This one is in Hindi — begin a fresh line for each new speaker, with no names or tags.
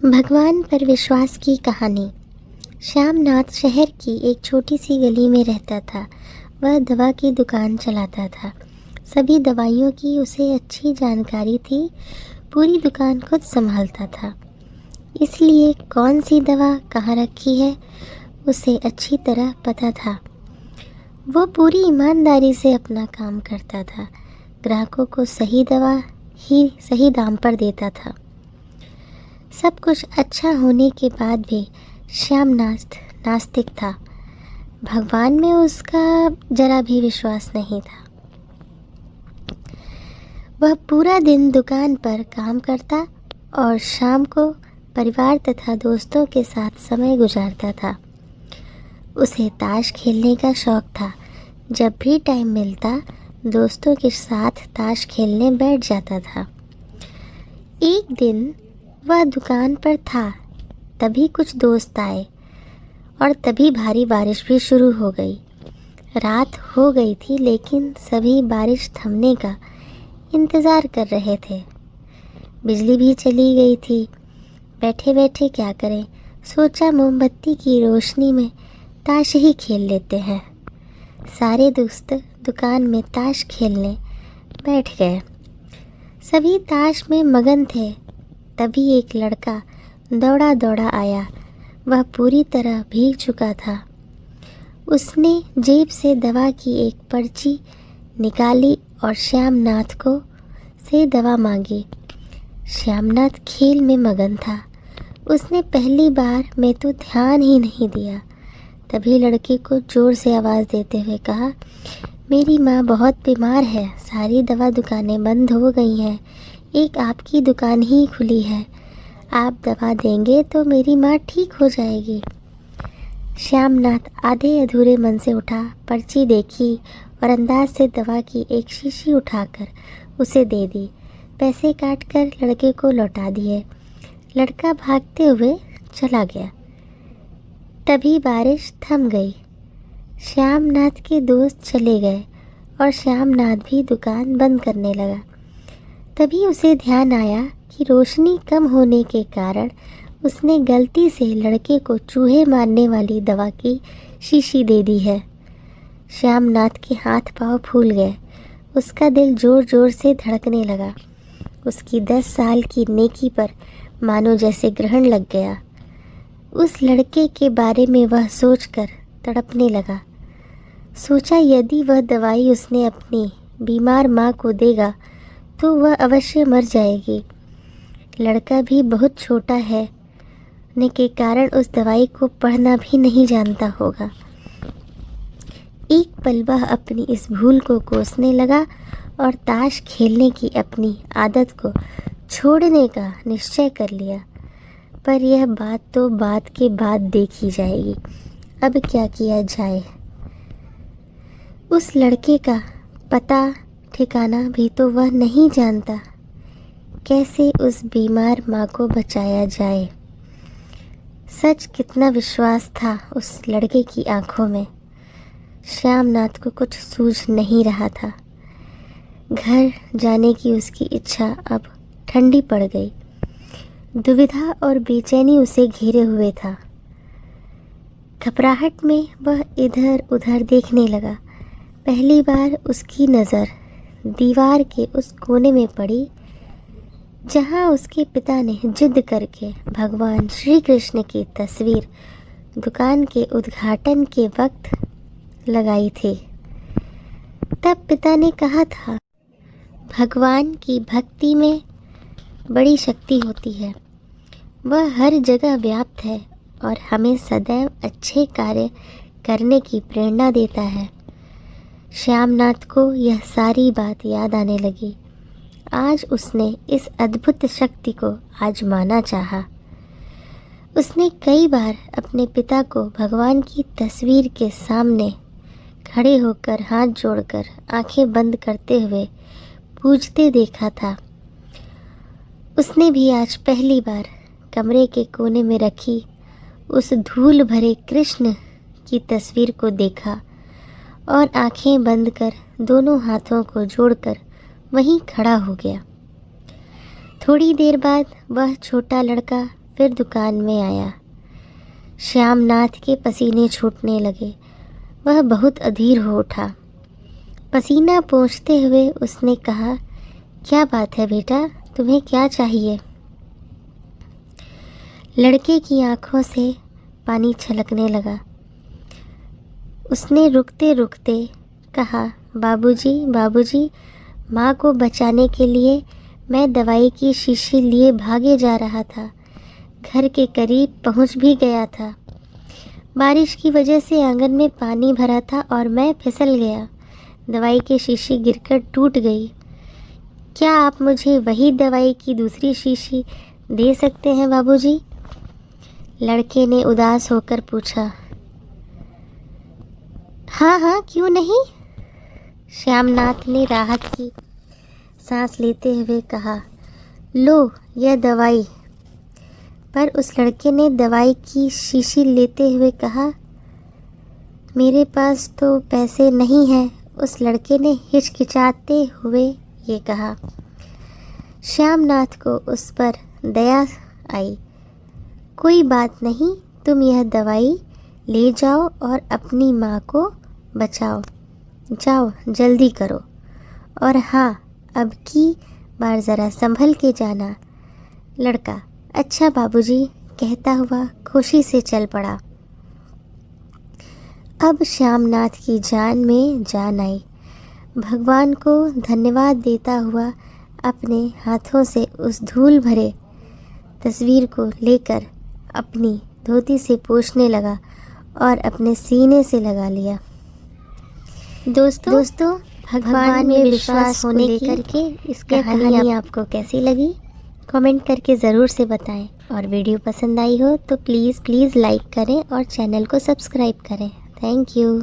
भगवान पर विश्वास की कहानी। श्यामनाथ शहर की एक छोटी सी गली में रहता था। वह दवा की दुकान चलाता था। सभी दवाइयों की उसे अच्छी जानकारी थी। पूरी दुकान खुद संभालता था, इसलिए कौन सी दवा कहाँ रखी है उसे अच्छी तरह पता था। वो पूरी ईमानदारी से अपना काम करता था। ग्राहकों को सही दवा ही सही दाम पर देता था। सब कुछ अच्छा होने के बाद भी श्यामनाथ नास्तिक था। भगवान में उसका जरा भी विश्वास नहीं था। वह पूरा दिन दुकान पर काम करता और शाम को परिवार तथा दोस्तों के साथ समय गुजारता था। उसे ताश खेलने का शौक था। जब भी टाइम मिलता दोस्तों के साथ ताश खेलने बैठ जाता था। एक दिन वह दुकान पर था, तभी कुछ दोस्त आए और तभी भारी बारिश भी शुरू हो गई। रात हो गई थी, लेकिन सभी बारिश थमने का इंतज़ार कर रहे थे। बिजली भी चली गई थी। बैठे बैठे क्या करें, सोचा मोमबत्ती की रोशनी में ताश ही खेल लेते हैं। सारे दोस्त दुकान में ताश खेलने बैठ गए। सभी ताश में मगन थे। तभी एक लड़का दौड़ा दौड़ा आया। वह पूरी तरह भीग चुका था। उसने जेब से दवा की एक पर्ची निकाली और श्यामनाथ को से दवा मांगी। श्यामनाथ खेल में मगन था। उसने पहली बार में तो ध्यान ही नहीं दिया। तभी लड़के को ज़ोर से आवाज़ देते हुए कहा, मेरी माँ बहुत बीमार है। सारी दवा दुकानें बंद हो गई हैं। एक आपकी दुकान ही खुली है। आप दवा देंगे तो मेरी माँ ठीक हो जाएगी। श्यामनाथ आधे अधूरे मन से उठा, पर्ची देखी और अंदाज से दवा की एक शीशी उठाकर उसे दे दी। पैसे काटकर लड़के को लौटा दिए। लड़का भागते हुए चला गया। तभी बारिश थम गई। श्यामनाथ के दोस्त चले गए और श्यामनाथ भी दुकान बंद करने लगा। तभी उसे ध्यान आया कि रोशनी कम होने के कारण उसने गलती से लड़के को चूहे मारने वाली दवा की शीशी दे दी है। श्यामनाथ के हाथ पांव फूल गए। उसका दिल ज़ोर ज़ोर से धड़कने लगा। उसकी 10 साल की नेकी पर मानो जैसे ग्रहण लग गया। उस लड़के के बारे में वह सोचकर तड़पने लगा। सोचा यदि वह दवाई उसने अपनी बीमार माँ को देगा तो वह अवश्य मर जाएगी। लड़का भी बहुत छोटा है ने के कारण उस दवाई को पढ़ना भी नहीं जानता होगा। एक पल वह अपनी इस भूल को कोसने लगा और ताश खेलने की अपनी आदत को छोड़ने का निश्चय कर लिया। पर यह बात तो बाद के बाद देखी जाएगी। अब क्या किया जाए। उस लड़के का पता ठिकाना भी तो वह नहीं जानता। कैसे उस बीमार माँ को बचाया जाए। सच कितना विश्वास था उस लड़के की आंखों में। श्यामनाथ को कुछ सूझ नहीं रहा था। घर जाने की उसकी इच्छा अब ठंडी पड़ गई। दुविधा और बेचैनी उसे घेरे हुए था। घबराहट में वह इधर उधर देखने लगा। पहली बार उसकी नज़र दीवार के उस कोने में पड़ी जहाँ उसके पिता ने जिद करके भगवान श्री कृष्ण की तस्वीर दुकान के उद्घाटन के वक्त लगाई थी। तब पिता ने कहा था, भगवान की भक्ति में बड़ी शक्ति होती है। वह हर जगह व्याप्त है और हमें सदैव अच्छे कार्य करने की प्रेरणा देता है। श्यामनाथ को यह सारी बात याद आने लगी। आज उसने इस अद्भुत शक्ति को आजमाना चाहा। उसने कई बार अपने पिता को भगवान की तस्वीर के सामने खड़े होकर हाथ जोड़कर आंखें बंद करते हुए पूजते देखा था। उसने भी आज पहली बार कमरे के कोने में रखी उस धूल भरे कृष्ण की तस्वीर को देखा और आंखें बंद कर दोनों हाथों को जोड़कर वहीं खड़ा हो गया। थोड़ी देर बाद वह छोटा लड़का फिर दुकान में आया। श्यामनाथ के पसीने छूटने लगे। वह बहुत अधीर हो उठा। पसीना पोंछते हुए उसने कहा, क्या बात है बेटा, तुम्हें क्या चाहिए? लड़के की आंखों से पानी छलकने लगा। उसने रुकते रुकते कहा, बाबूजी, बाबूजी, माँ को बचाने के लिए मैं दवाई की शीशी लिए भागे जा रहा था। घर के करीब पहुँच भी गया था। बारिश की वजह से आंगन में पानी भरा था और मैं फिसल गया। दवाई की शीशी गिरकर टूट गई। क्या आप मुझे वही दवाई की दूसरी शीशी दे सकते हैं बाबूजी? लड़के ने उदास होकर पूछा। हाँ हाँ, क्यों नहीं? श्यामनाथ ने राहत की सांस लेते हुए कहा, लो यह दवाई। पर उस लड़के ने दवाई की शीशी लेते हुए कहा, मेरे पास तो पैसे नहीं हैं। उस लड़के ने हिचकिचाते हुए ये कहा। श्यामनाथ को उस पर दया आई। कोई बात नहीं, तुम यह दवाई ले जाओ और अपनी माँ को बचाओ। जाओ, जल्दी करो। और हाँ, अब की बार ज़रा संभल के जाना। लड़का, अच्छा बाबूजी, कहता हुआ खुशी से चल पड़ा। अब श्यामनाथ की जान में जान आई। भगवान को धन्यवाद देता हुआ अपने हाथों से उस धूल भरे तस्वीर को लेकर अपनी धोती से पोंछने लगा और अपने सीने से लगा लिया। दोस्तों, भगवान में विश्वास होने लेकर के इस कहानी आपको कैसी लगी कमेंट करके ज़रूर से बताएं। और वीडियो पसंद आई हो तो प्लीज़ लाइक करें और चैनल को सब्सक्राइब करें। Thank you.